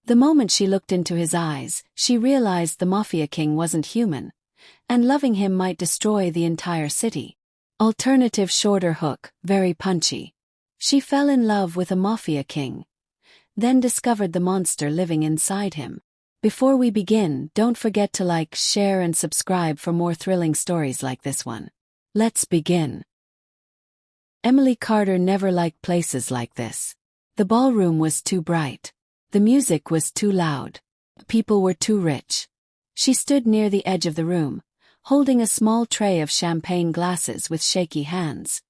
The moment she looked into his eyes, she realized the Mafia King wasn't human, and loving him might destroy the entire city. Alternative shorter hook, very punchy. She fell in love with a Mafia King, then discovered the monster living inside him. Before we begin, don't forget to like, share and subscribe for more thrilling stories like this one. Let's begin. Emily Carter never liked places like this. The ballroom was too bright. The music was too loud. People were too rich. She stood near the edge of the room, holding a small tray of champagne glasses with shaky hands.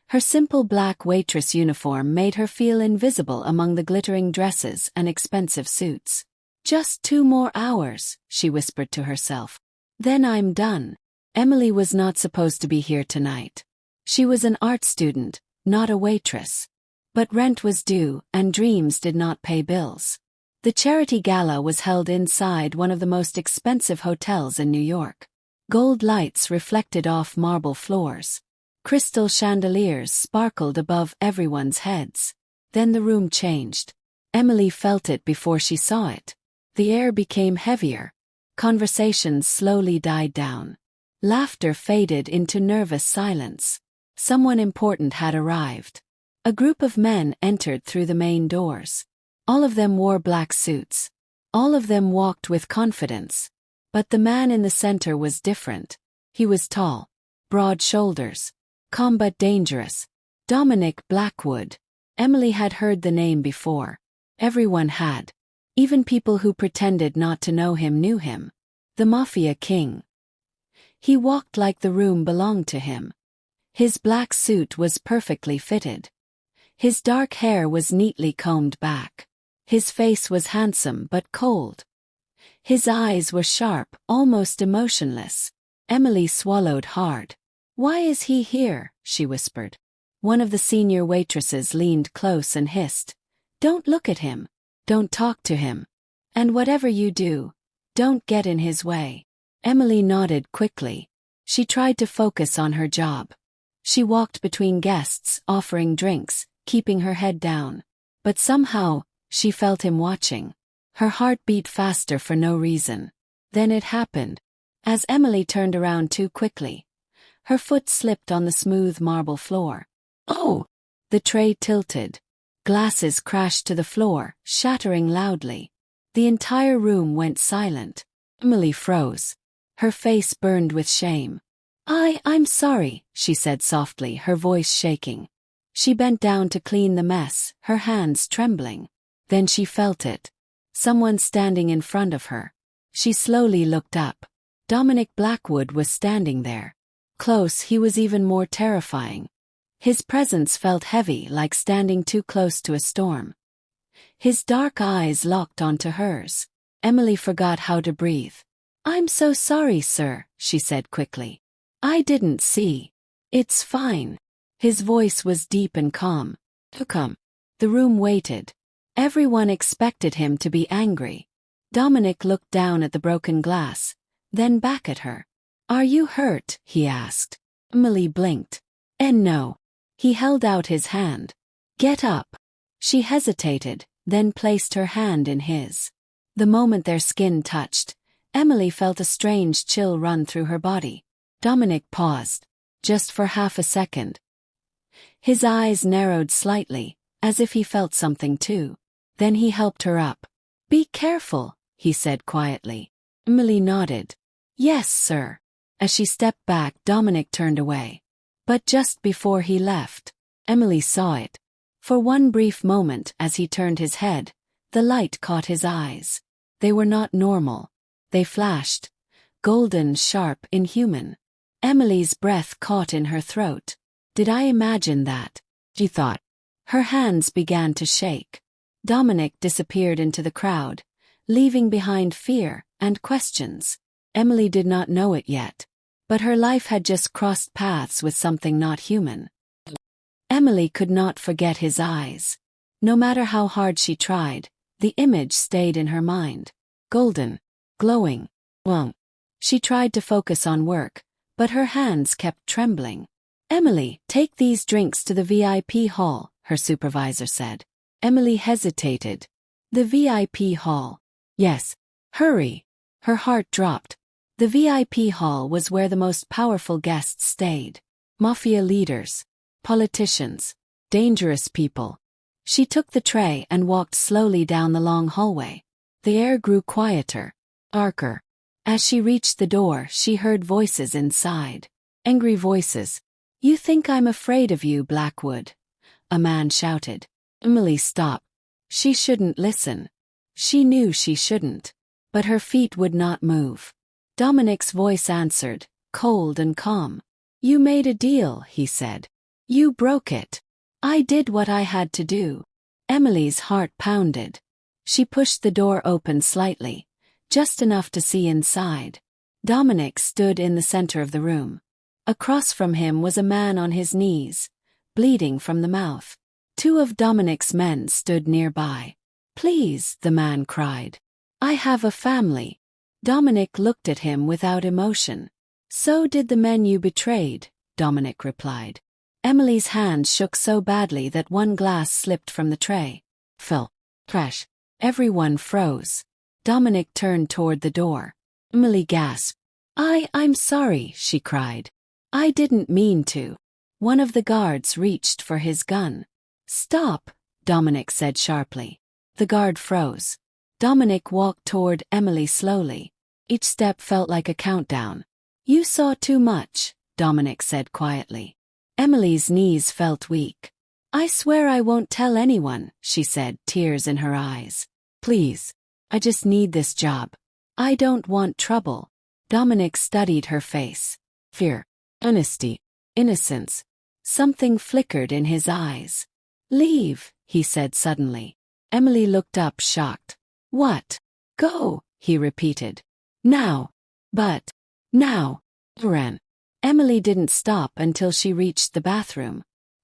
Her simple black waitress uniform made her feel invisible among the glittering dresses and expensive suits. "Just 2 more hours," she whispered to herself. "Then I'm done." Emily was not supposed to be here tonight. She was an art student, not a waitress. But rent was due, and dreams did not pay bills. The charity gala was held inside one of the most expensive hotels in New York. Gold lights reflected off marble floors. Crystal chandeliers sparkled above everyone's heads. Then the room changed. Emily felt it before she saw it. The air became heavier. Conversations slowly died down. Laughter faded into nervous silence. Someone important had arrived. A group of men entered through the main doors. All of them wore black suits. All of them walked with confidence. But the man in the center was different. He was tall, broad shoulders, calm but dangerous. Dominic Blackwood. Emily had heard the name before. Everyone had. Even people who pretended not to know him knew him. The Mafia King. He walked like the room belonged to him. His black suit was perfectly fitted. His dark hair was neatly combed back. His face was handsome but cold. His eyes were sharp, almost emotionless. Emily swallowed hard. "Why is he here?" she whispered. One of the senior waitresses leaned close and hissed, "Don't look at him. Don't talk to him. And whatever you do, don't get in his way." Emily nodded quickly. She tried to focus on her job. She walked between guests, offering drinks, keeping her head down. But somehow, she felt him watching. Her heart beat faster for no reason. Then it happened. As Emily turned around too quickly, her foot slipped on the smooth marble floor. "Oh!" The tray tilted. Glasses crashed to the floor, shattering loudly. The entire room went silent. Emily froze. Her face burned with shame. I'm sorry," she said softly, her voice shaking. She bent down to clean the mess, her hands trembling. Then she felt it. Someone standing in front of her. She slowly looked up. Dominic Blackwood was standing there. Close, he was even more terrifying. His presence felt heavy, like standing too close to a storm. His dark eyes locked onto hers. Emily forgot how to breathe. "I'm so sorry, sir," she said quickly. "I didn't see." "It's fine." His voice was deep and calm. "Come." The room waited. Everyone expected him to be angry. Dominic looked down at the broken glass, then back at her. "Are you hurt?" he asked. Emily blinked. "And no." He held out his hand. "Get up." She hesitated, then placed her hand in his. The moment their skin touched, Emily felt a strange chill run through her body. Dominic paused, just for half a second. His eyes narrowed slightly, as if he felt something too. Then he helped her up. "Be careful," he said quietly. Emily nodded. "Yes, sir." As she stepped back, Dominic turned away. But just before he left, Emily saw it. For one brief moment as he turned his head, the light caught his eyes. They were not normal. They flashed. Golden, sharp, inhuman. Emily's breath caught in her throat. Did I imagine that? She thought. Her hands began to shake. Dominic disappeared into the crowd, leaving behind fear and questions. Emily did not know it yet, but her life had just crossed paths with something not human. Emily could not forget his eyes. No matter how hard she tried, the image stayed in her mind. Golden, glowing, warm. She tried to focus on work, but her hands kept trembling. "Emily, take these drinks to the VIP hall," her supervisor said. Emily hesitated. The VIP hall. Yes. Hurry. Her heart dropped. The VIP hall was where the most powerful guests stayed. Mafia leaders, politicians, dangerous people. She took the tray and walked slowly down the long hallway. The air grew quieter, darker. As she reached the door, she heard voices inside. Angry voices. "You think I'm afraid of you, Blackwood?" a man shouted. Emily stopped. She shouldn't listen. She knew she shouldn't. But her feet would not move. Dominic's voice answered, cold and calm. "You made a deal," he said. "You broke it. I did what I had to do." Emily's heart pounded. She pushed the door open slightly, just enough to see inside. Dominic stood in the center of the room. Across from him was a man on his knees, bleeding from the mouth. Two of Dominic's men stood nearby. "Please," the man cried. "I have a family." Dominic looked at him without emotion. "So did the men you betrayed," Dominic replied. Emily's hands shook so badly that one glass slipped from the tray. Fell. Crash. Everyone froze. Dominic turned toward the door. Emily gasped. I'm sorry," she cried. "I didn't mean to." One of the guards reached for his gun. "Stop," Dominic said sharply. The guard froze. Dominic walked toward Emily slowly. Each step felt like a countdown. "You saw too much," Dominic said quietly. Emily's knees felt weak. "I swear I won't tell anyone," she said, tears in her eyes. "Please. I just need this job. I don't want trouble." Dominic studied her face. Fear, honesty, innocence. Something flickered in his eyes. "Leave," he said suddenly. Emily looked up shocked. "What?" "Go," he repeated. "Now." "But." "Now." Ran. Emily didn't stop until she reached the bathroom.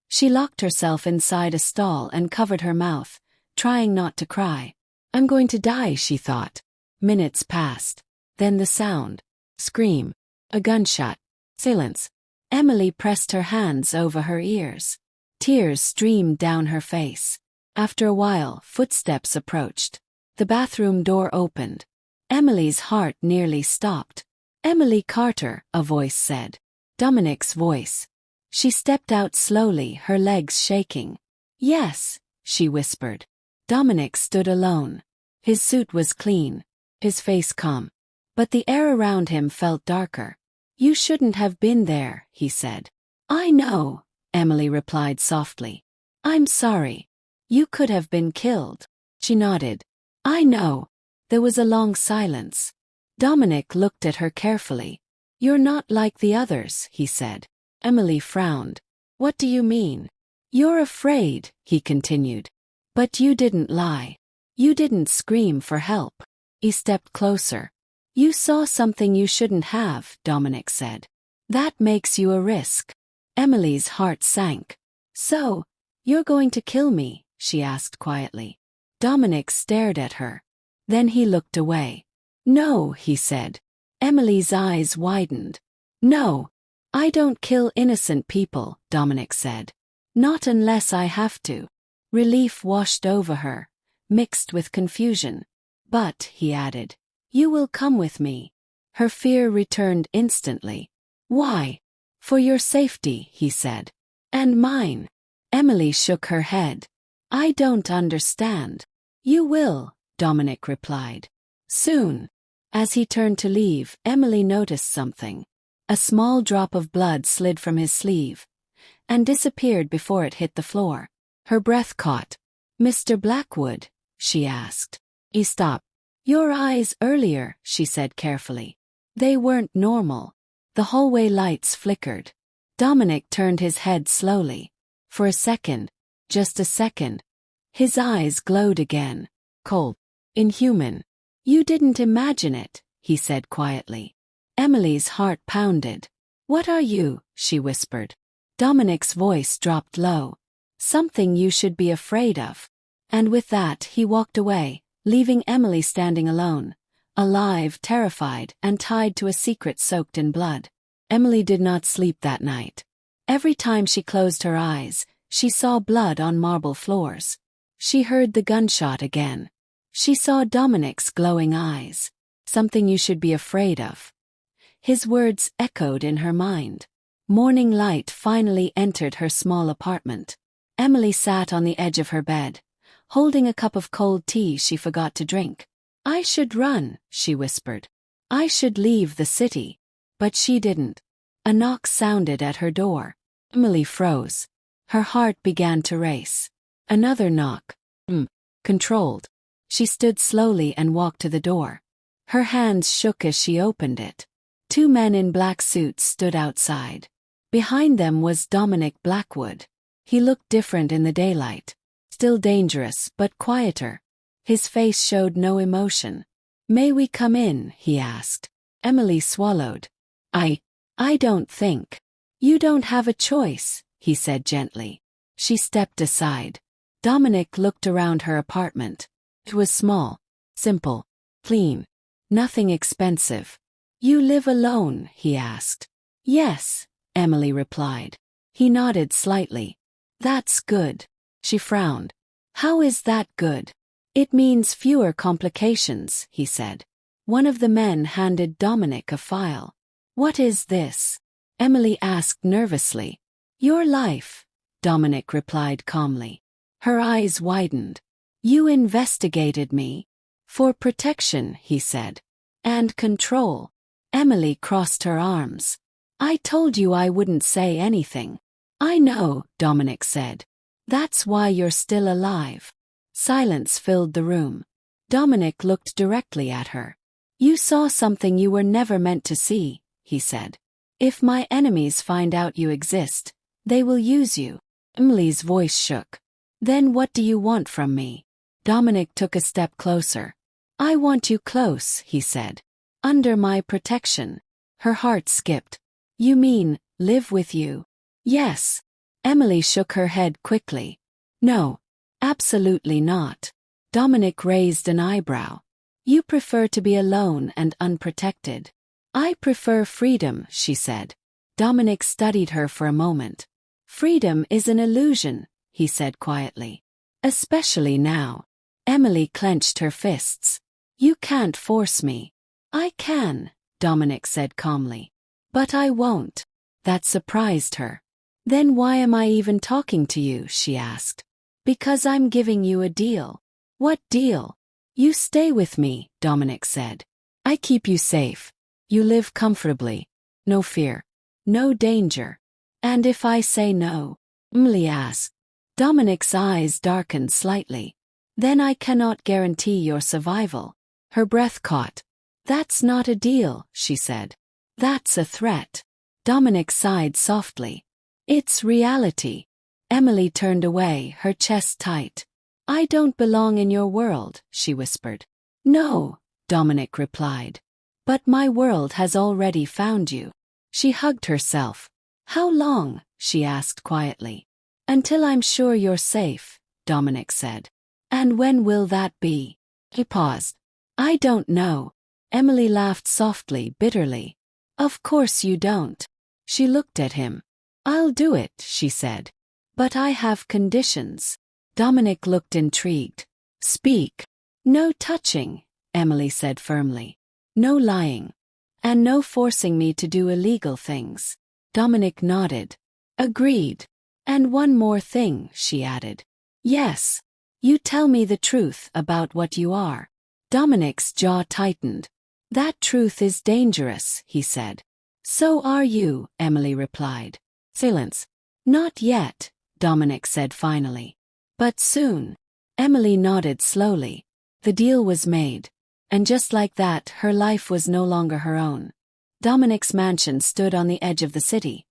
She locked herself inside a stall and covered her mouth, trying not to cry. "I'm going to die," she thought. Minutes passed. Then the sound. Scream. A gunshot. Silence. Emily pressed her hands over her ears. Tears streamed down her face. After a while, footsteps approached. The bathroom door opened. Emily's heart nearly stopped. "Emily Carter," a voice said. Dominic's voice. She stepped out slowly, her legs shaking. "Yes," she whispered. Dominic stood alone. His suit was clean, his face calm. But the air around him felt darker. "You shouldn't have been there," he said. "I know," Emily replied softly. "I'm sorry. You could have been killed." She nodded. "I know." There was a long silence. Dominic looked at her carefully. "You're not like the others," he said. Emily frowned. "What do you mean?" "You're afraid," he continued. "But you didn't lie. You didn't scream for help." He stepped closer. "You saw something you shouldn't have," Dominic said. "That makes you a risk." Emily's heart sank. "So, you're going to kill me?" she asked quietly. Dominic stared at her. Then he looked away. "No," he said. Emily's eyes widened. "No. I don't kill innocent people," Dominic said. "Not unless I have to." Relief washed over her, mixed with confusion. "But," he added, "you will come with me." Her fear returned instantly. "Why?" "For your safety," he said. "And mine." Emily shook her head. "I don't understand." "You will," Dominic replied. "Soon." As he turned to leave, Emily noticed something. A small drop of blood slid from his sleeve and disappeared before it hit the floor. Her breath caught. "Mr. Blackwood?" she asked. He stopped. "Your eyes earlier," she said carefully. "They weren't normal." The hallway lights flickered. Dominic turned his head slowly. For a second, just a second, his eyes glowed again. Cold. Inhuman. "You didn't imagine it," he said quietly. Emily's heart pounded. "What are you?" she whispered. Dominic's voice dropped low. "Something you should be afraid of." And with that he walked away, leaving Emily standing alone, alive, terrified, and tied to a secret soaked in blood. Emily did not sleep that night. Every time she closed her eyes, she saw blood on marble floors. She heard the gunshot again. She saw Dominic's glowing eyes. Something you should be afraid of. His words echoed in her mind. Morning light finally entered her small apartment. Emily sat on the edge of her bed, holding a cup of cold tea she forgot to drink. I should run, she whispered. I should leave the city. But she didn't. A knock sounded at her door. Emily froze. Her heart began to race. Another knock. Controlled. She stood slowly and walked to the door. Her hands shook as she opened it. Two men in black suits stood outside. Behind them was Dominic Blackwood. He looked different in the daylight. Still dangerous, but quieter. His face showed no emotion. May we come in? He asked. Emily swallowed. I don't think. You don't have a choice, he said gently. She stepped aside. Dominic looked around her apartment. It was small, simple, clean. Nothing expensive. You live alone? He asked. Yes, Emily replied. He nodded slightly. That's good. She frowned. How is that good? It means fewer complications, he said. One of the men handed Dominic a file. What is this? Emily asked nervously. Your life, Dominic replied calmly. Her eyes widened. You investigated me. For protection, he said. And control. Emily crossed her arms. I told you I wouldn't say anything. I know, Dominic said. That's why you're still alive. Silence filled the room. Dominic looked directly at her. You saw something you were never meant to see, he said. If my enemies find out you exist, they will use you. Emily's voice shook. Then what do you want from me? Dominic took a step closer. I want you close, he said. Under my protection. Her heart skipped. You mean, live with you? Yes. Emily shook her head quickly. No. Absolutely not. Dominic raised an eyebrow. You prefer to be alone and unprotected. I prefer freedom, she said. Dominic studied her for a moment. Freedom is an illusion, he said quietly. Especially now. Emily clenched her fists. You can't force me. I can, Dominic said calmly. But I won't. That surprised her. Then why am I even talking to you, she asked. Because I'm giving you a deal. What deal? You stay with me, Dominic said. I keep you safe. You live comfortably. No fear. No danger. And if I say no? Emily asked. Dominic's eyes darkened slightly. Then I cannot guarantee your survival. Her breath caught. That's not a deal, she said. That's a threat. Dominic sighed softly. It's reality. Emily turned away, her chest tight. I don't belong in your world, she whispered. No, Dominic replied. But my world has already found you. She hugged herself. How long? She asked quietly. Until I'm sure you're safe, Dominic said. And when will that be? He paused. I don't know. Emily laughed softly, bitterly. Of course you don't. She looked at him. I'll do it, she said. But I have conditions. Dominic looked intrigued. Speak. No touching, Emily said firmly. No lying. And no forcing me to do illegal things. Dominic nodded. Agreed. And one more thing, she added. Yes. You tell me the truth about what you are. Dominic's jaw tightened. That truth is dangerous, he said. So are you, Emily replied. Silence. Not yet, Dominic said finally. But soon. Emily nodded slowly. The deal was made. And just like that, her life was no longer her own. Dominic's mansion stood on the edge of the city,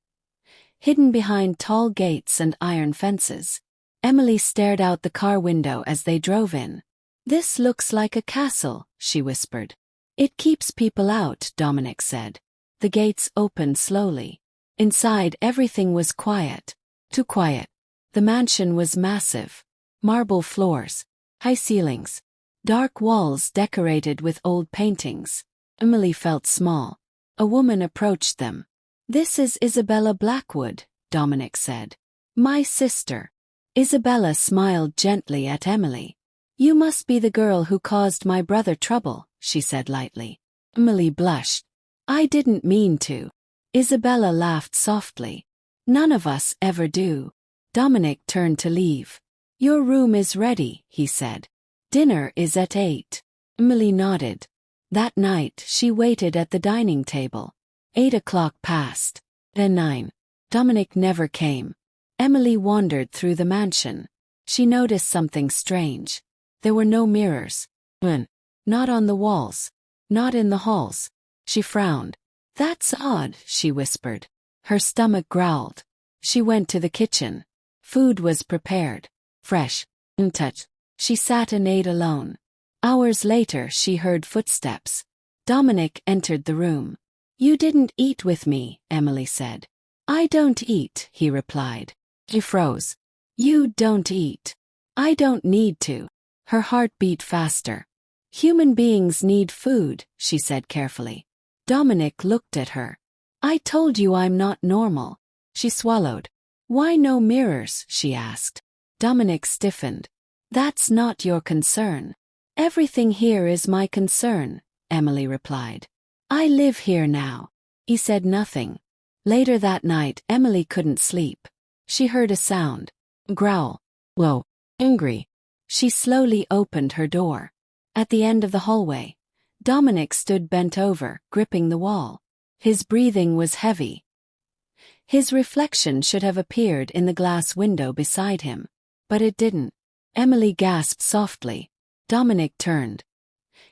hidden behind tall gates and iron fences. Emily stared out the car window as they drove in. This looks like a castle, she whispered. It keeps people out, Dominic said. The gates opened slowly. Inside everything was quiet. Too quiet. The mansion was massive. Marble floors, high ceilings, dark walls decorated with old paintings. Emily felt small. A woman approached them. This is Isabella Blackwood, Dominic said. My sister. Isabella smiled gently at Emily. You must be the girl who caused my brother trouble, she said lightly. Emily blushed. I didn't mean to. Isabella laughed softly. None of us ever do. Dominic turned to leave. Your room is ready, he said. Dinner is at 8. Emily nodded. That night she waited at the dining table. 8 o'clock passed. Then 9. Dominic never came. Emily wandered through the mansion. She noticed something strange. There were no mirrors. Not on the walls. Not in the halls. She frowned. That's odd, she whispered. Her stomach growled. She went to the kitchen. Food was prepared. Fresh. Untouched. She sat and ate alone. Hours later she heard footsteps. Dominic entered the room. You didn't eat with me, Emily said. I don't eat, he replied. She froze. You don't eat. I don't need to. Her heart beat faster. Human beings need food, she said carefully. Dominic looked at her. I told you I'm not normal. She swallowed. Why no mirrors, she asked. Dominic stiffened. That's not your concern. Everything here is my concern, Emily replied. I live here now. He said nothing. Later that night, Emily couldn't sleep. She heard a sound. Growl. Whoa. Angry. She slowly opened her door. At the end of the hallway, Dominic stood bent over, gripping the wall. His breathing was heavy. His reflection should have appeared in the glass window beside him. But it didn't. Emily gasped softly. Dominic turned.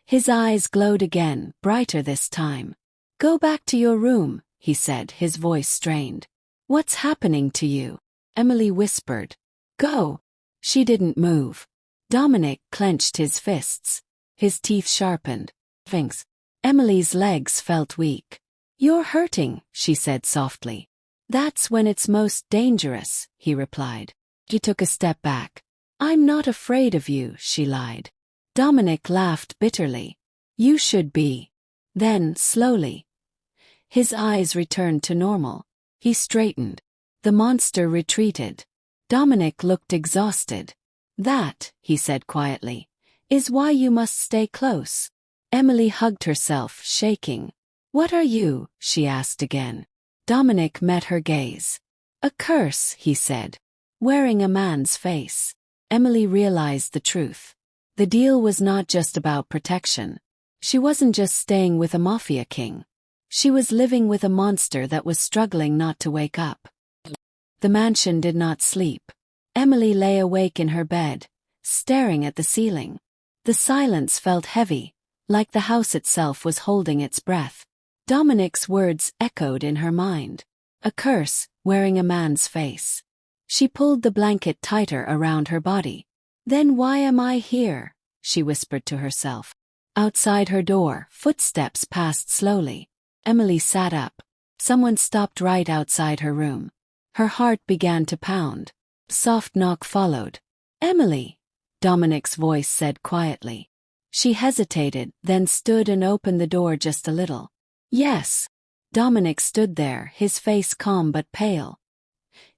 His eyes glowed again, brighter this time. Go back to your room, he said, his voice strained. What's happening to you? Emily whispered. Go. She didn't move. Dominic clenched his fists. His teeth sharpened. Thanks. Emily's legs felt weak. You're hurting, she said softly. That's when it's most dangerous, he replied. She took a step back. I'm not afraid of you, she lied. Dominic laughed bitterly. You should be. Then, slowly, his eyes returned to normal. He straightened. The monster retreated. Dominic looked exhausted. That, he said quietly, is why you must stay close. Emily hugged herself, shaking. What are you? She asked again. Dominic met her gaze. A curse, he said, wearing a man's face. Emily realized the truth. The deal was not just about protection. She wasn't just staying with a mafia king. She was living with a monster that was struggling not to wake up. The mansion did not sleep. Emily lay awake in her bed, staring at the ceiling. The silence felt heavy, like the house itself was holding its breath. Dominic's words echoed in her mind. A curse, wearing a man's face. She pulled the blanket tighter around her body. Then why am I here? She whispered to herself. Outside her door, footsteps passed slowly. Emily sat up. Someone stopped right outside her room. Her heart began to pound. A soft knock followed. Emily, Dominic's voice said quietly. She hesitated, then stood and opened the door just a little. Yes. Dominic stood there, his face calm but pale.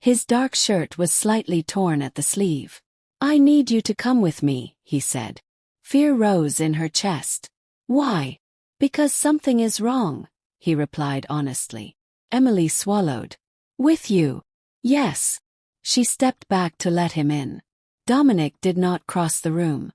His dark shirt was slightly torn at the sleeve. I need you to come with me, he said. Fear rose in her chest. Why? Because something is wrong, he replied honestly. Emily swallowed. With you? Yes. She stepped back to let him in. Dominic did not cross the room.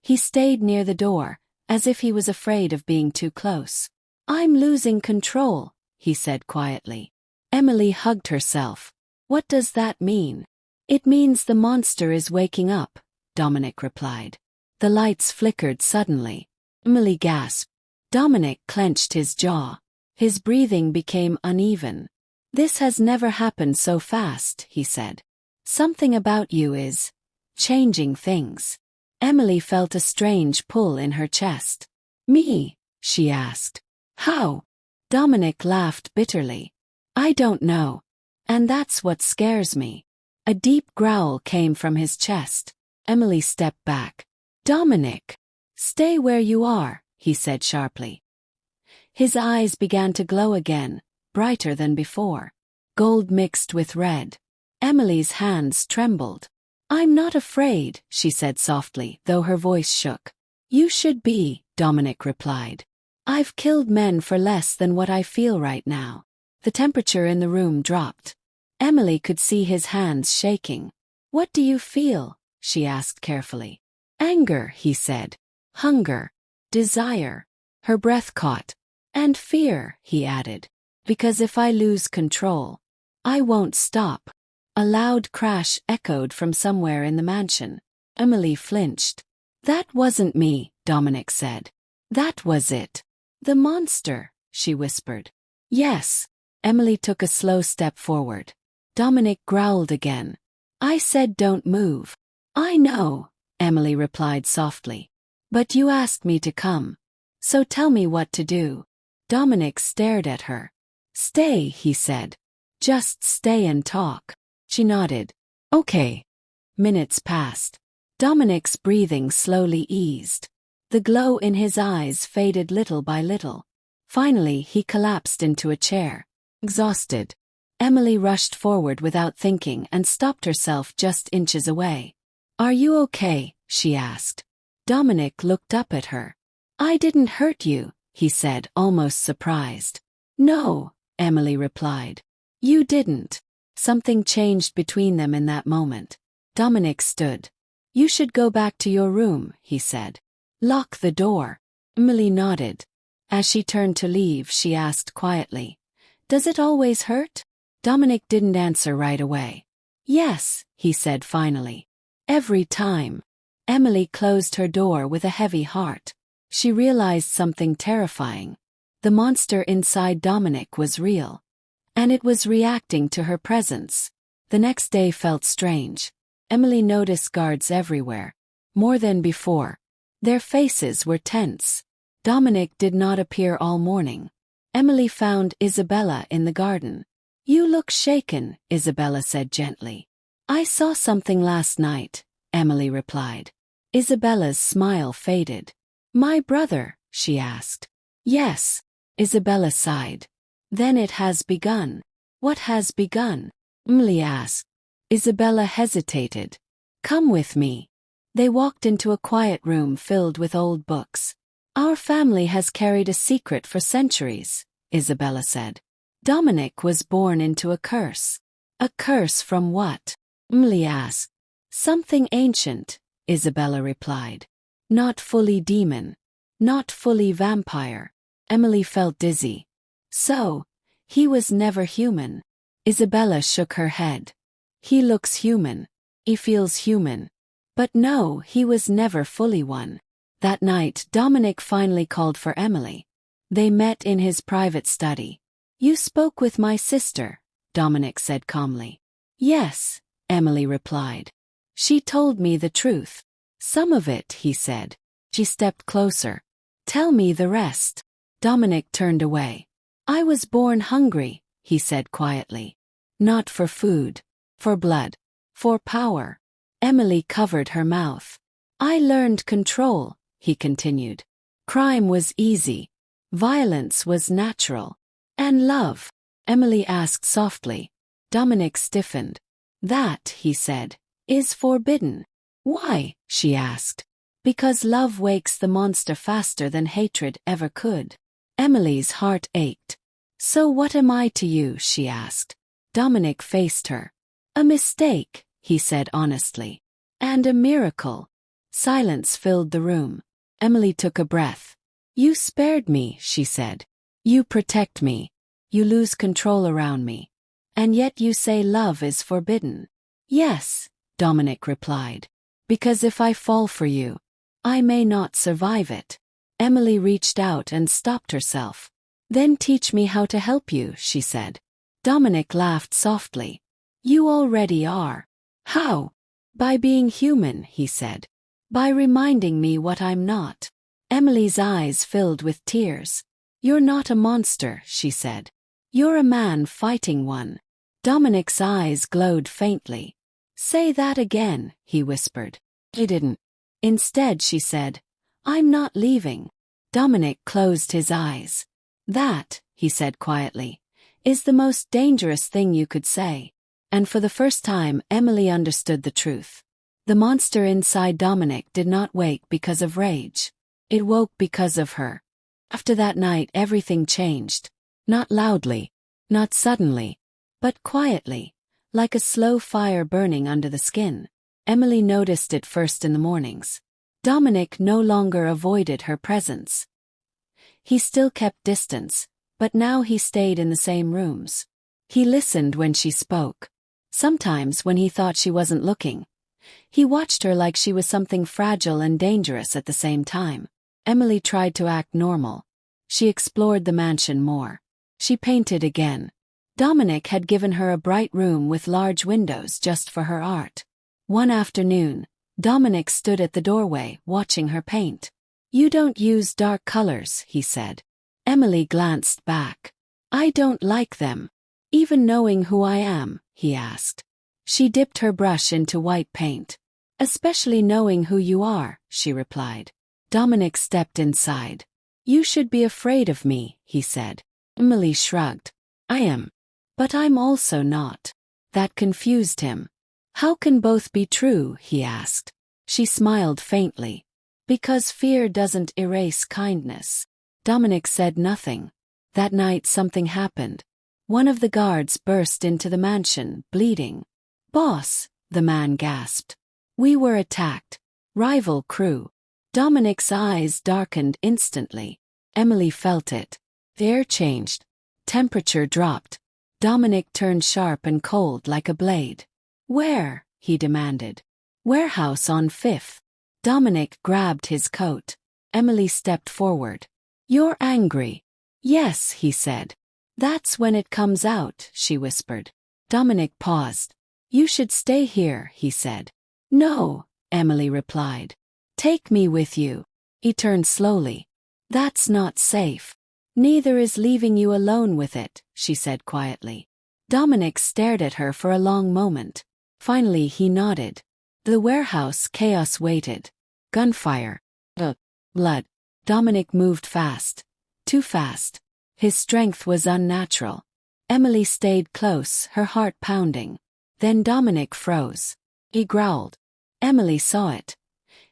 He stayed near the door, as if he was afraid of being too close. I'm losing control, he said quietly. Emily hugged herself. What does that mean? It means the monster is waking up, Dominic replied. The lights flickered suddenly. Emily gasped. Dominic clenched his jaw. His breathing became uneven. This has never happened so fast, he said. Something about you is changing things. Emily felt a strange pull in her chest. Me? She asked. How? Dominic laughed bitterly. I don't know. And that's what scares me. A deep growl came from his chest. Emily stepped back. Dominic! Stay where you are, he said sharply. His eyes began to glow again, brighter than before. Gold mixed with red. Emily's hands trembled. I'm not afraid, she said softly, though her voice shook. You should be, Dominic replied. I've killed men for less than what I feel right now. The temperature in the room dropped. Emily could see his hands shaking. What do you feel? She asked carefully. Anger, he said. Hunger. Desire. Her breath caught. And fear, he added. Because if I lose control, I won't stop. A loud crash echoed from somewhere in the mansion. Emily flinched. That wasn't me, Dominic said. That was it. The monster, she whispered. Yes. Emily took a slow step forward. Dominic growled again. I said don't move. I know, Emily replied softly. But you asked me to come. So tell me what to do. Dominic stared at her. Stay, he said. Just stay and talk. She nodded. Okay. Minutes passed. Dominic's breathing slowly eased. The glow in his eyes faded little by little. Finally, he collapsed into a chair, exhausted. Emily rushed forward without thinking and stopped herself just inches away. Are you okay? She asked. Dominic looked up at her. I didn't hurt you, he said, almost surprised. No, Emily replied. You didn't. Something changed between them in that moment. Dominic stood. You should go back to your room, he said. Lock the door. Emily nodded. As she turned to leave, she asked quietly, Does it always hurt? Dominic didn't answer right away. Yes, he said finally. Every time. Emily closed her door with a heavy heart. She realized something terrifying. The monster inside Dominic was real. And it was reacting to her presence. The next day felt strange. Emily noticed guards everywhere. More than before. Their faces were tense. Dominic did not appear all morning. Emily found Isabella in the garden. You look shaken, Isabella said gently. I saw something last night, Emily replied. Isabella's smile faded. My brother, she asked. Yes, Isabella sighed. Then it has begun. What has begun? Emily asked. Isabella hesitated. Come with me. They walked into a quiet room filled with old books. Our family has carried a secret for centuries, Isabella said. Dominic was born into a curse. A curse from what? Emily asked. Something ancient, Isabella replied. Not fully demon. Not fully vampire. Emily felt dizzy. So, he was never human. Isabella shook her head. He looks human. He feels human. But no, he was never fully one. That night, Dominic finally called for Emily. They met in his private study. You spoke with my sister, Dominic said calmly. Yes, Emily replied. She told me the truth. Some of it, he said. She stepped closer. Tell me the rest. Dominic turned away. I was born hungry, he said quietly. Not for food. For blood. For power. Emily covered her mouth. I learned control, he continued. Crime was easy. Violence was natural. And love? Emily asked softly. Dominic stiffened. That, he said, is forbidden. Why? She asked. Because love wakes the monster faster than hatred ever could. Emily's heart ached. So what am I to you? She asked. Dominic faced her. A mistake, he said honestly. And a miracle. Silence filled the room. Emily took a breath. You spared me, she said. You protect me. You lose control around me. And yet you say love is forbidden. Yes, Dominic replied. Because if I fall for you, I may not survive it. Emily reached out and stopped herself. Then teach me how to help you, she said. Dominic laughed softly. You already are. How? By being human, he said. By reminding me what I'm not. Emily's eyes filled with tears. You're not a monster, she said. You're a man fighting one. Dominic's eyes glowed faintly. Say that again, he whispered. He didn't. Instead, she said, I'm not leaving. Dominic closed his eyes. That, he said quietly, is the most dangerous thing you could say. And for the first time, Emily understood the truth. The monster inside Dominic did not wake because of rage. It woke because of her. After that night everything changed. Not loudly, not suddenly, but quietly, like a slow fire burning under the skin. Emily noticed it first in the mornings. Dominic no longer avoided her presence. He still kept distance, but now he stayed in the same rooms. He listened when she spoke. Sometimes when he thought she wasn't looking. He watched her like she was something fragile and dangerous at the same time. Emily tried to act normal. She explored the mansion more. She painted again. Dominic had given her a bright room with large windows just for her art. One afternoon, Dominic stood at the doorway, watching her paint. "You don't use dark colors," he said. Emily glanced back. "I don't like them." "Even knowing who I am?" he asked. She dipped her brush into white paint. "Especially knowing who you are," she replied. Dominic stepped inside. "You should be afraid of me," he said. Emily shrugged. "I am. But I'm also not." That confused him. "How can both be true?" he asked. She smiled faintly. "Because fear doesn't erase kindness." Dominic said nothing. That night something happened. One of the guards burst into the mansion, bleeding. "Boss," the man gasped. "We were attacked. Rival crew." Dominic's eyes darkened instantly. Emily felt it. The air changed. Temperature dropped. Dominic turned sharp and cold like a blade. "Where?" he demanded. "Warehouse on 5th. Dominic grabbed his coat. Emily stepped forward. "You're angry." "Yes," he said. "That's when it comes out," she whispered. Dominic paused. "You should stay here," he said. "No," Emily replied. "Take me with you." He turned slowly. "That's not safe." "Neither is leaving you alone with it," she said quietly. Dominic stared at her for a long moment. Finally he nodded. The warehouse chaos waited. Gunfire. Blood. Dominic moved fast. Too fast. His strength was unnatural. Emily stayed close, her heart pounding. Then Dominic froze. He growled. Emily saw it.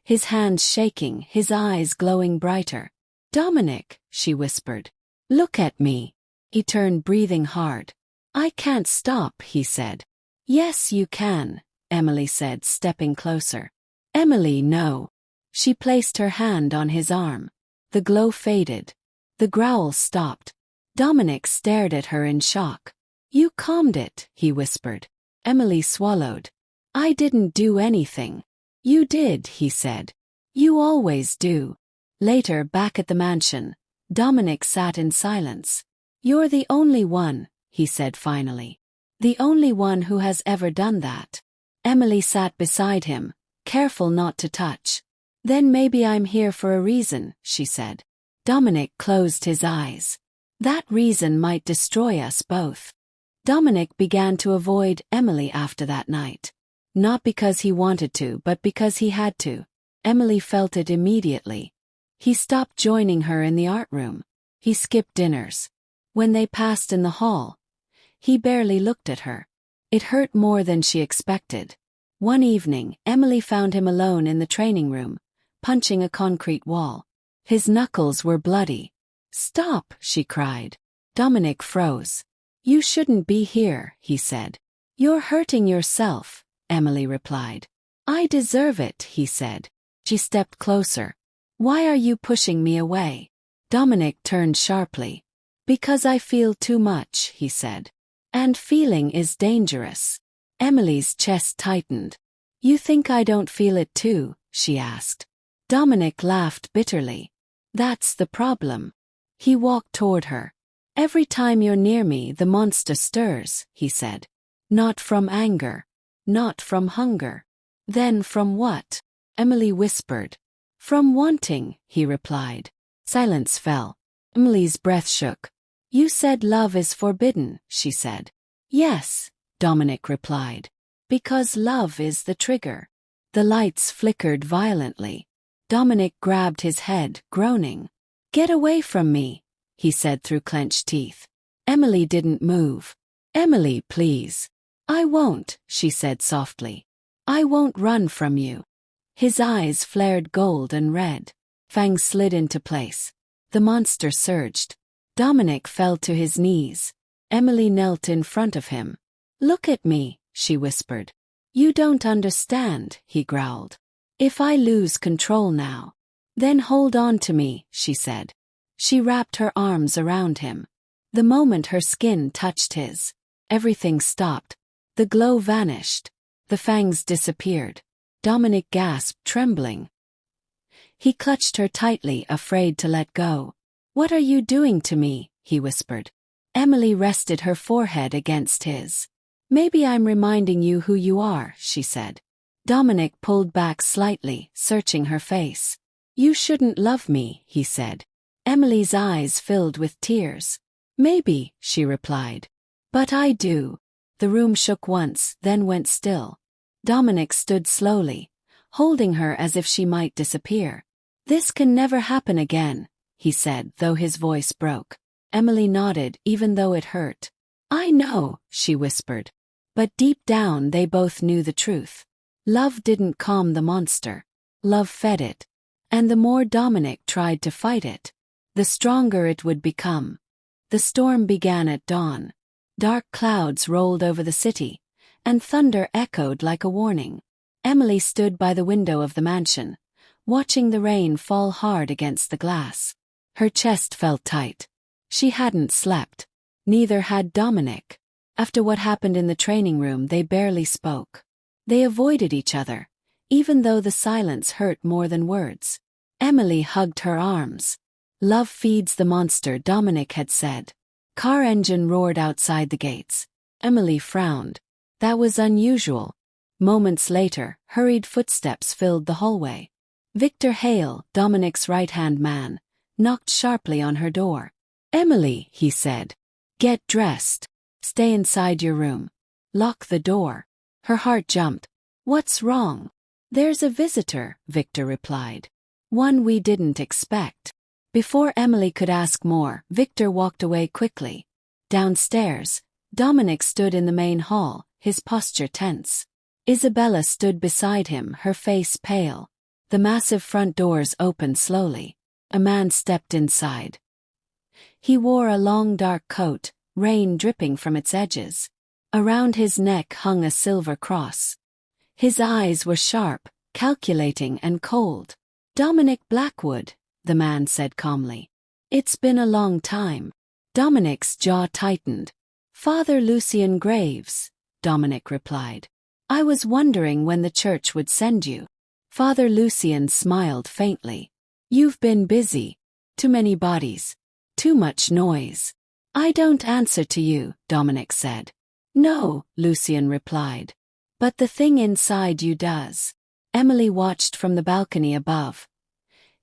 His hands shaking, his eyes glowing brighter. "Dominic," she whispered. "Look at me." He turned, breathing hard. "I can't stop," he said. "Yes, you can," Emily said, stepping closer. "Emily, no." She placed her hand on his arm. The glow faded. The growl stopped. Dominic stared at her in shock. "You calmed it," he whispered. Emily swallowed. "I didn't do anything." "You did," he said. "You always do." Later, back at the mansion, Dominic sat in silence. "You're the only one," he said finally. "The only one who has ever done that." Emily sat beside him, careful not to touch. "Then maybe I'm here for a reason," she said. Dominic closed his eyes. "That reason might destroy us both." Dominic began to avoid Emily after that night. Not because he wanted to, but because he had to. Emily felt it immediately. He stopped joining her in the art room. He skipped dinners. When they passed in the hall, he barely looked at her. It hurt more than she expected. One evening, Emily found him alone in the training room, punching a concrete wall. His knuckles were bloody. "Stop," she cried. Dominic froze. "You shouldn't be here," he said. "You're hurting yourself," Emily replied. "I deserve it," he said. She stepped closer. "Why are you pushing me away?" Dominic turned sharply. "Because I feel too much," he said. "And feeling is dangerous." Emily's chest tightened. "You think I don't feel it too?" she asked. Dominic laughed bitterly. "That's the problem." He walked toward her. "Every time you're near me, the monster stirs," he said. "Not from anger. Not from hunger. Then from what?" Emily whispered. "From wanting," he replied. Silence fell. Emily's breath shook. "You said love is forbidden," she said. "Yes," Dominic replied. "Because love is the trigger." The lights flickered violently. Dominic grabbed his head, groaning. "Get away from me," he said through clenched teeth. Emily didn't move. "Emily, please." "I won't," she said softly. I won't run from you. His eyes flared gold and red. Fangs slid into place. The monster surged. Dominic fell to his knees. Emily knelt in front of him. Look at me, she whispered. You don't understand, he growled. If I lose control now, then hold on to me, she said. She wrapped her arms around him. The moment her skin touched his, everything stopped. The glow vanished. The fangs disappeared. Dominic gasped, trembling. He clutched her tightly, afraid to let go. What are you doing to me? He whispered. Emily rested her forehead against his. Maybe I'm reminding you who you are, she said. Dominic pulled back slightly, searching her face. You shouldn't love me, he said. Emily's eyes filled with tears. Maybe, she replied. But I do. The room shook once, then went still. Dominic stood slowly, holding her as if she might disappear. This can never happen again, he said, though his voice broke. Emily nodded, even though it hurt. I know, she whispered. But deep down they both knew the truth. Love didn't calm the monster. Love fed it. And the more Dominic tried to fight it, the stronger it would become. The storm began at dawn. Dark clouds rolled over the city, and thunder echoed like a warning. Emily stood by the window of the mansion, watching the rain fall hard against the glass. Her chest felt tight. She hadn't slept. Neither had Dominic. After what happened in the training room, they barely spoke. They avoided each other, even though the silence hurt more than words. Emily hugged her arms. Love feeds the monster, Dominic had said. Car engine roared outside the gates. Emily frowned. That was unusual. Moments later, hurried footsteps filled the hallway. Victor Hale, Dominic's right-hand man, knocked sharply on her door. Emily, he said. Get dressed. Stay inside your room. Lock the door. Her heart jumped. What's wrong? There's a visitor, Victor replied. One we didn't expect. Before Emily could ask more, Victor walked away quickly. Downstairs, Dominic stood in the main hall, his posture tense. Isabella stood beside him, her face pale. The massive front doors opened slowly. A man stepped inside. He wore a long dark coat, rain dripping from its edges. Around his neck hung a silver cross. His eyes were sharp, calculating and cold. Dominic Blackwood, the man said calmly. It's been a long time. Dominic's jaw tightened. Father Lucian Graves, Dominic replied. I was wondering when the church would send you. Father Lucian smiled faintly. You've been busy. Too many bodies. Too much noise. I don't answer to you, Dominic said. No, Lucian replied. But the thing inside you does. Emily watched from the balcony above.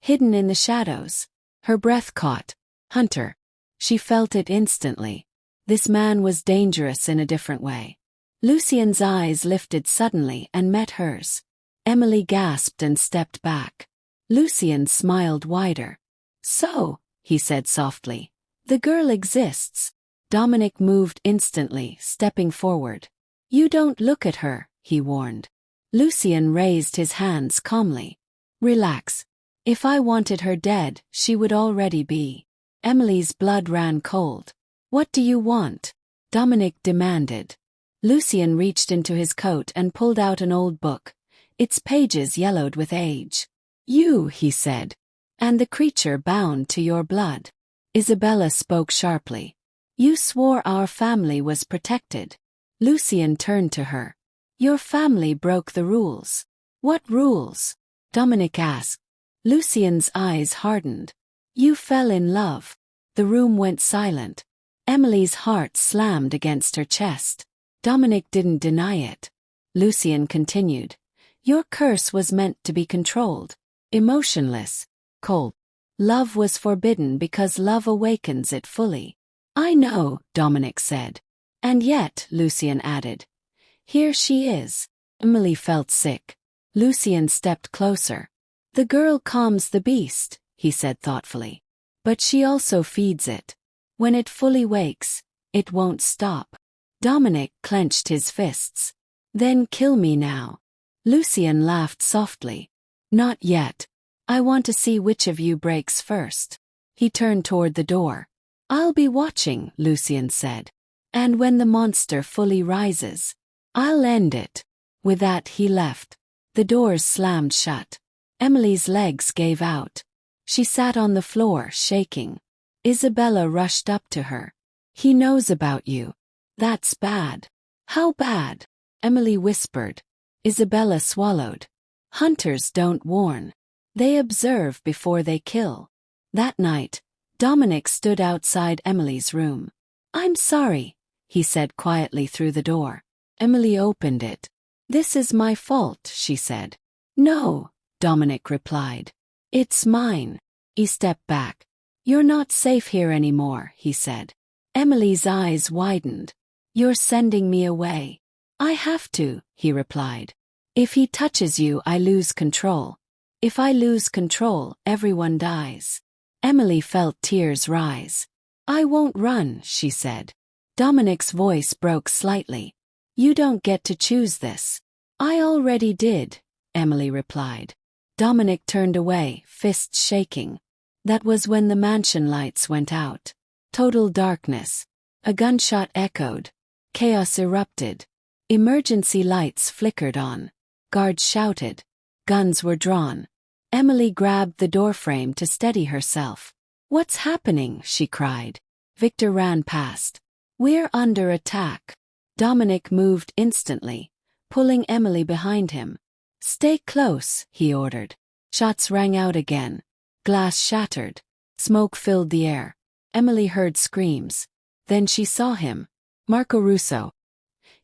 Hidden in the shadows. Her breath caught. Hunter. She felt it instantly. This man was dangerous in a different way. Lucian's eyes lifted suddenly and met hers. Emily gasped and stepped back. Lucian smiled wider. So, he said softly, the girl exists. Dominic moved instantly, stepping forward. You don't look at her, he warned. Lucian raised his hands calmly. Relax. If I wanted her dead, she would already be. Emily's blood ran cold. What do you want? Dominic demanded. Lucian reached into his coat and pulled out an old book, its pages yellowed with age. You, he said. And the creature bound to your blood. Isabella spoke sharply. You swore our family was protected. Lucian turned to her. Your family broke the rules. What rules? Dominic asked. Lucian's eyes hardened. You fell in love. The room went silent. Emily's heart slammed against her chest. Dominic didn't deny it. Lucian continued. Your curse was meant to be controlled. Emotionless. Cold. Love was forbidden because love awakens it fully. I know, Dominic said. And yet, Lucian added. Here she is. Emily felt sick. Lucian stepped closer. The girl calms the beast, he said thoughtfully. But she also feeds it. When it fully wakes, it won't stop. Dominic clenched his fists. Then kill me now. Lucien laughed softly. Not yet. I want to see which of you breaks first. He turned toward the door. I'll be watching, Lucien said. And when the monster fully rises, I'll end it. With that he left. The doors slammed shut. Emily's legs gave out. She sat on the floor, shaking. Isabella rushed up to her. He knows about you. That's bad. How bad? Emily whispered. Isabella swallowed. Hunters don't warn. They observe before they kill. That night, Dominic stood outside Emily's room. I'm sorry, he said quietly through the door. Emily opened it. This is my fault, she said. No, Dominic replied. It's mine. He stepped back. You're not safe here anymore, he said. Emily's eyes widened. You're sending me away. I have to, he replied. If he touches you, I lose control. If I lose control, everyone dies. Emily felt tears rise. I won't run, she said. Dominic's voice broke slightly. You don't get to choose this. I already did, Emily replied. Dominic turned away, fists shaking. That was when the mansion lights went out. Total darkness. A gunshot echoed. Chaos erupted. Emergency lights flickered on. Guards shouted. Guns were drawn. Emily grabbed the doorframe to steady herself. What's happening? She cried. Victor ran past. We're under attack. Dominic moved instantly, pulling Emily behind him. Stay close, he ordered. Shots rang out again. Glass shattered. Smoke filled the air. Emily heard screams. Then she saw him. Marco Russo.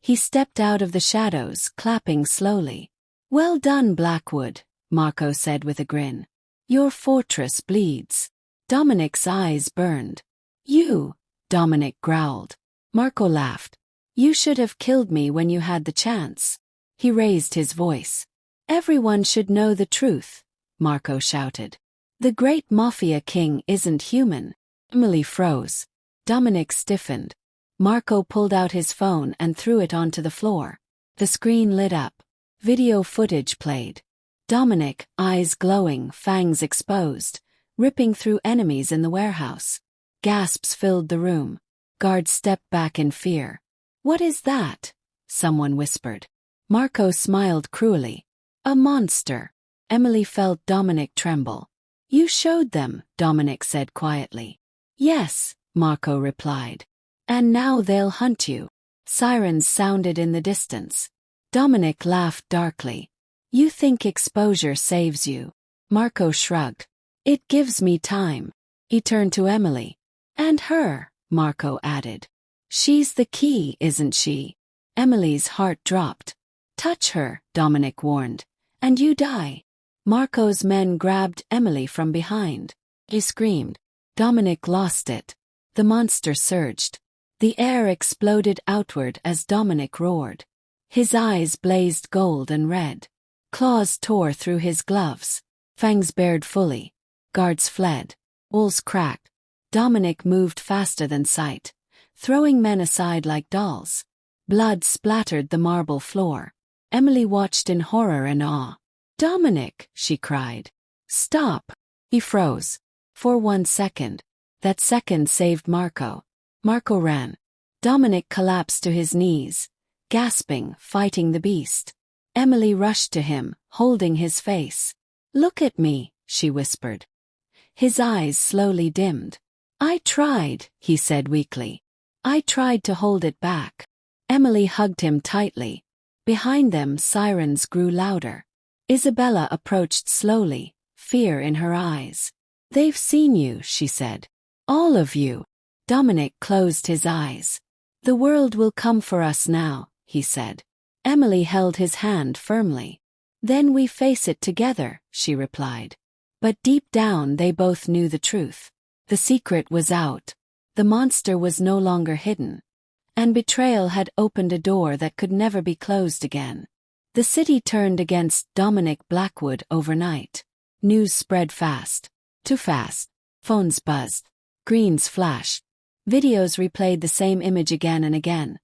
He stepped out of the shadows, clapping slowly. Well done, Blackwood, Marco said with a grin. Your fortress bleeds. Dominic's eyes burned. You, Dominic growled. Marco laughed. You should have killed me when you had the chance. He raised his voice. Everyone should know the truth, Marco shouted. The great mafia king isn't human. Emily froze. Dominic stiffened. Marco pulled out his phone and threw it onto the floor. The screen lit up. Video footage played. Dominic, eyes glowing, fangs exposed, ripping through enemies in the warehouse. Gasps filled the room. Guards stepped back in fear. What is that? Someone whispered. Marco smiled cruelly. A monster. Emily felt Dominic tremble. You showed them, Dominic said quietly. Yes, Marco replied. And now they'll hunt you. Sirens sounded in the distance. Dominic laughed darkly. You think exposure saves you? Marco shrugged. It gives me time. He turned to Emily. And her, Marco added. She's the key, isn't she? Emily's heart dropped. Touch her, Dominic warned. And you die. Marco's men grabbed Emily from behind. He screamed. Dominic lost it. The monster surged. The air exploded outward as Dominic roared. His eyes blazed gold and red. Claws tore through his gloves. Fangs bared fully. Guards fled. Walls cracked. Dominic moved faster than sight, throwing men aside like dolls. Blood splattered the marble floor. Emily watched in horror and awe. Dominic, she cried. Stop. He froze. For 1 second. That second saved Marco. Marco ran. Dominic collapsed to his knees, gasping, fighting the beast. Emily rushed to him, holding his face. Look at me, she whispered. His eyes slowly dimmed. I tried, he said weakly. I tried to hold it back. Emily hugged him tightly. Behind them, sirens grew louder. Isabella approached slowly, fear in her eyes. They've seen you, she said. All of you. Dominic closed his eyes. The world will come for us now, he said. Emily held his hand firmly. Then we face it together, she replied. But deep down they both knew the truth. The secret was out. The monster was no longer hidden. And betrayal had opened a door that could never be closed again. The city turned against Dominic Blackwood overnight. News spread fast. Too fast. Phones buzzed. Greens flashed. Videos replayed the same image again and again.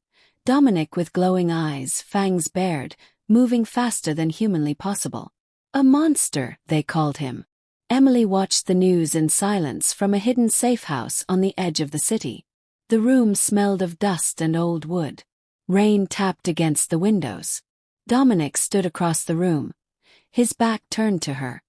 Dominic with glowing eyes, fangs bared, moving faster than humanly possible. A monster, they called him. Emily watched the news in silence from a hidden safe house on the edge of the city. The room smelled of dust and old wood. Rain tapped against the windows. Dominic stood across the room, his back turned to her.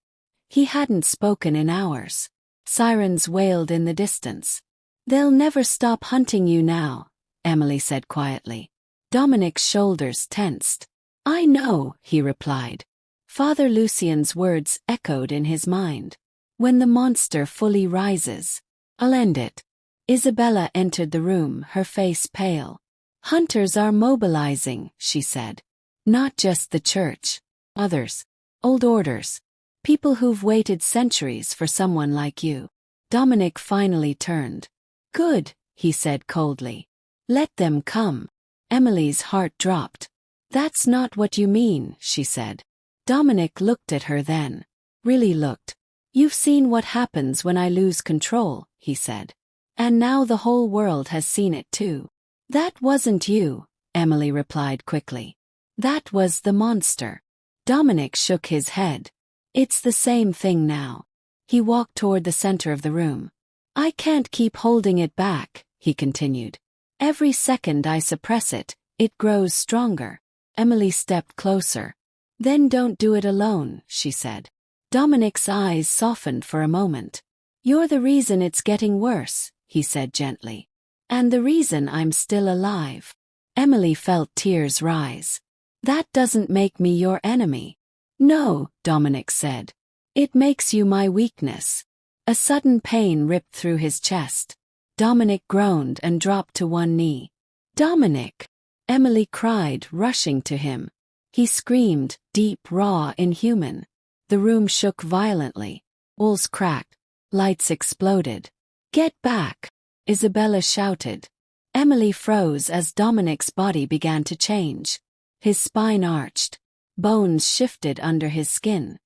He hadn't spoken in hours. Sirens wailed in the distance. "They'll never stop hunting you now," Emily said quietly. Dominic's shoulders tensed. "I know," he replied. Father Lucien's words echoed in his mind. "When the monster fully rises, I'll end it." Isabella entered the room, her face pale. "Hunters are mobilizing," she said. "Not just the church. Others. Old orders. People who've waited centuries for someone like you." Dominic finally turned. "Good," he said coldly. "Let them come." Emily's heart dropped. "That's not what you mean," she said. Dominic looked at her then. Really looked. "You've seen what happens when I lose control," he said. "And now the whole world has seen it too." "That wasn't you," Emily replied quickly. "That was the monster." Dominic shook his head. "It's the same thing now." He walked toward the center of the room. "I can't keep holding it back," he continued. "Every second I suppress it, it grows stronger." Emily stepped closer. "Then don't do it alone," she said. Dominic's eyes softened for a moment. "You're the reason it's getting worse," he said gently. "And the reason I'm still alive." Emily felt tears rise. "That doesn't make me your enemy." "No," Dominic said. "It makes you my weakness." A sudden pain ripped through his chest. Dominic groaned and dropped to one knee. "Dominic!" Emily cried, rushing to him. He screamed, deep, raw, inhuman. The room shook violently. Walls cracked. Lights exploded. "Get back!" Isabella shouted. Emily froze as Dominic's body began to change. His spine arched. Bones shifted under his skin.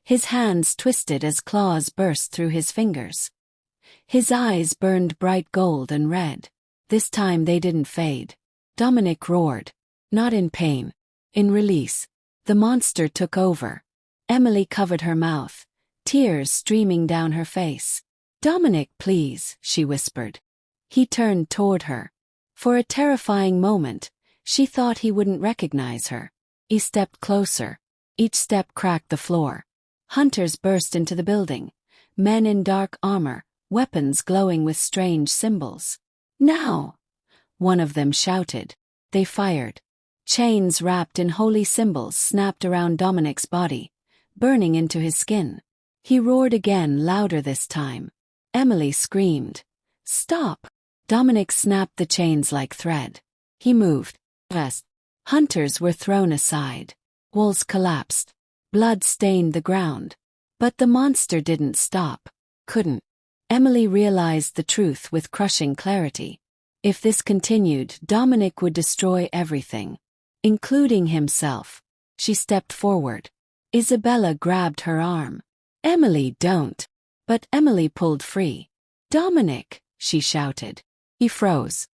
His hands twisted as claws burst through his fingers. His eyes burned bright gold and red. This time they didn't fade. Dominic roared. Not in pain. In release. The monster took over. Emily covered her mouth, tears streaming down her face. "Dominic, please," she whispered. He turned toward her. For a terrifying moment, she thought he wouldn't recognize her. He stepped closer. Each step cracked the floor. Hunters burst into the building. Men in dark armor, weapons glowing with strange symbols. "Now!" one of them shouted. They fired. Chains wrapped in holy symbols snapped around Dominic's body, burning into his skin. He roared again, louder this time. Emily screamed. "Stop!" Dominic snapped the chains like thread. He moved. Rest. Hunters were thrown aside. Walls collapsed. Blood stained the ground. But the monster didn't stop. Couldn't. Emily realized the truth with crushing clarity. If this continued, Dominic would destroy everything, including himself. She stepped forward. Isabella grabbed her arm. "Emily, don't." But Emily pulled free. "Dominic!" she shouted. He froze.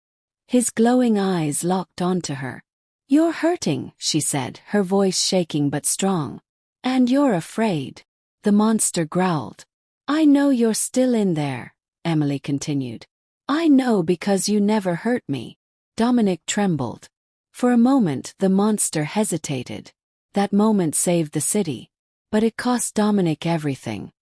His glowing eyes locked onto her. "You're hurting," she said, her voice shaking but strong. "And you're afraid." The monster growled. "I know you're still in there," Emily continued. "I know because you never hurt me." Dominic trembled. For a moment the monster hesitated. That moment saved the city. But it cost Dominic everything.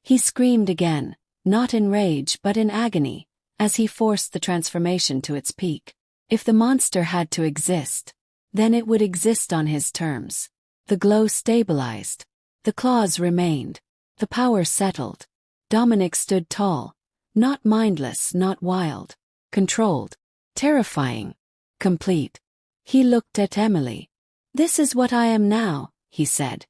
He screamed again, not in rage but in agony, as he forced the transformation to its peak. If the monster had to exist, then it would exist on his terms. The glow stabilized. The claws remained. The power settled. Dominic stood tall, not mindless, not wild, controlled, terrifying, complete. He looked at Emily. "This is what I am now," he said,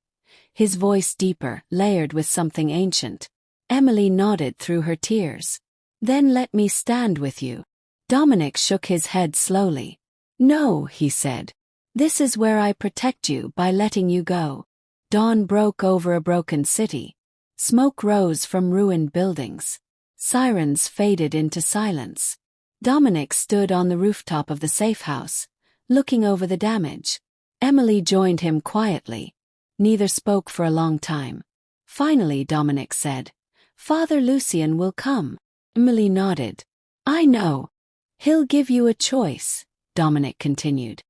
his voice deeper, layered with something ancient. Emily nodded through her tears. "Then let me stand with you." Dominic shook his head slowly. "No," he said. "This is where I protect you by letting you go." Dawn broke over a broken city. Smoke rose from ruined buildings. Sirens faded into silence. Dominic stood on the rooftop of the safe house, looking over the damage. Emily joined him quietly. Neither spoke for a long time. Finally, Dominic said, "Father Lucien will come." Emily nodded. "I know. He'll give you a choice," Dominic continued.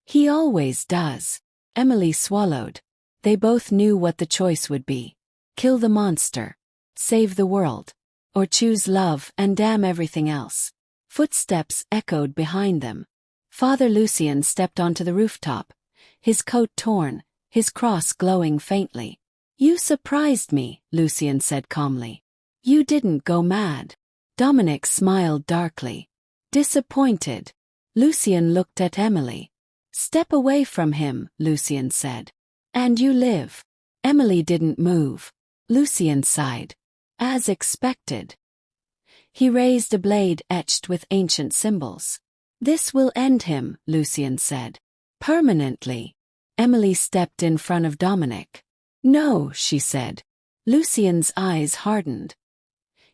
"He always does." Emily swallowed. They both knew what the choice would be. Kill the monster, save the world, or choose love and damn everything else. Footsteps echoed behind them. Father Lucien stepped onto the rooftop, his coat torn, his cross glowing faintly. "You surprised me," Lucien said calmly. "You didn't go mad." Dominic smiled darkly. Disappointed. Lucien looked at Emily. "Step away from him," Lucien said. "And you live." Emily didn't move. Lucien sighed. "As expected." He raised a blade etched with ancient symbols. "This will end him," Lucien said. "Permanently." Emily stepped in front of Dominic. "No," she said. Lucien's eyes hardened.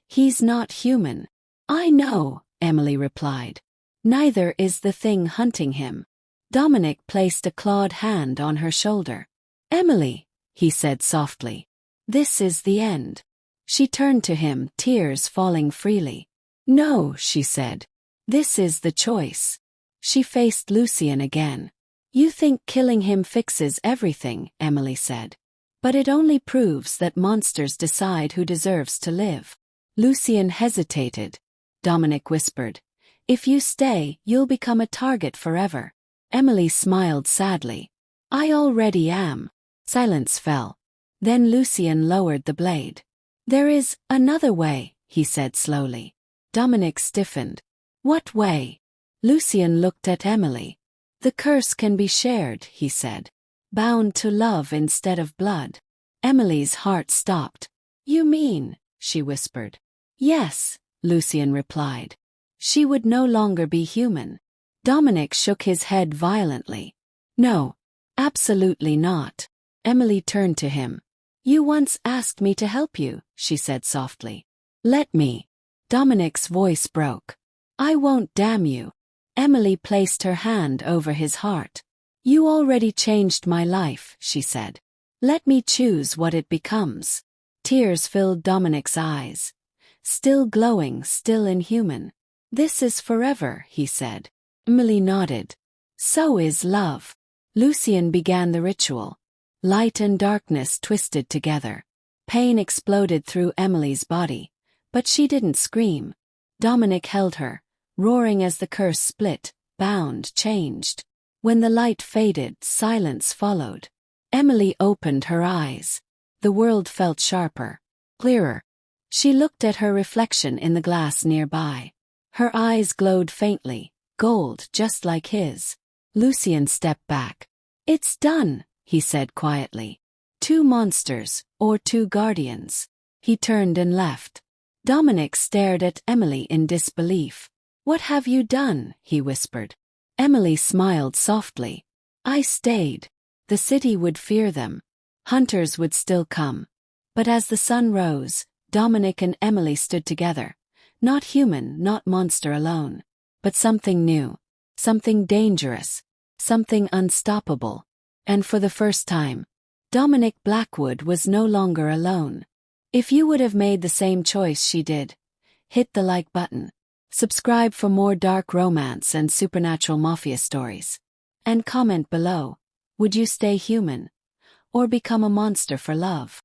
"He's not human." "I know," Emily replied. "Neither is the thing hunting him." Dominic placed a clawed hand on her shoulder. "Emily," he said softly. "This is the end." She turned to him, tears falling freely. "No," she said. "This is the choice." She faced Lucien again. "You think killing him fixes everything," Emily said. "But it only proves that monsters decide who deserves to live." Lucien hesitated. Dominic whispered, "If you stay, you'll become a target forever." Emily smiled sadly. "I already am." Silence fell. Then Lucien lowered the blade. "There is another way," he said slowly. Dominic stiffened. "What way?" Lucien looked at Emily. "The curse can be shared," he said. "Bound to love instead of blood." Emily's heart stopped. "You mean?" she whispered. "Yes," Lucien replied. "She would no longer be human." Dominic shook his head violently. "No, absolutely not." Emily turned to him. "You once asked me to help you," she said softly. "Let me." Dominic's voice broke. "I won't damn you." Emily placed her hand over his heart. "You already changed my life," she said. "Let me choose what it becomes." Tears filled Dominic's eyes. Still glowing, still inhuman. "This is forever," he said. Emily nodded. "So is love." Lucien began the ritual. Light and darkness twisted together. Pain exploded through Emily's body, but she didn't scream. Dominic held her, roaring as the curse split, bound, changed. When the light faded, silence followed. Emily opened her eyes. The world felt sharper, clearer. She looked at her reflection in the glass nearby. Her eyes glowed faintly, gold just like his. Lucien stepped back. "It's done," he said quietly. "Two monsters, or two guardians." He turned and left. Dominic stared at Emily in disbelief. "What have you done?" he whispered. Emily smiled softly. "I stayed. The city would fear them. Hunters would still come." But as the sun rose, Dominic and Emily stood together. Not human, not monster alone. But something new. Something dangerous. Something unstoppable. And for the first time, Dominic Blackwood was no longer alone. If you would have made the same choice she did, hit the like button. Subscribe for more dark romance and supernatural mafia stories. And comment below, would you stay human? Or become a monster for love?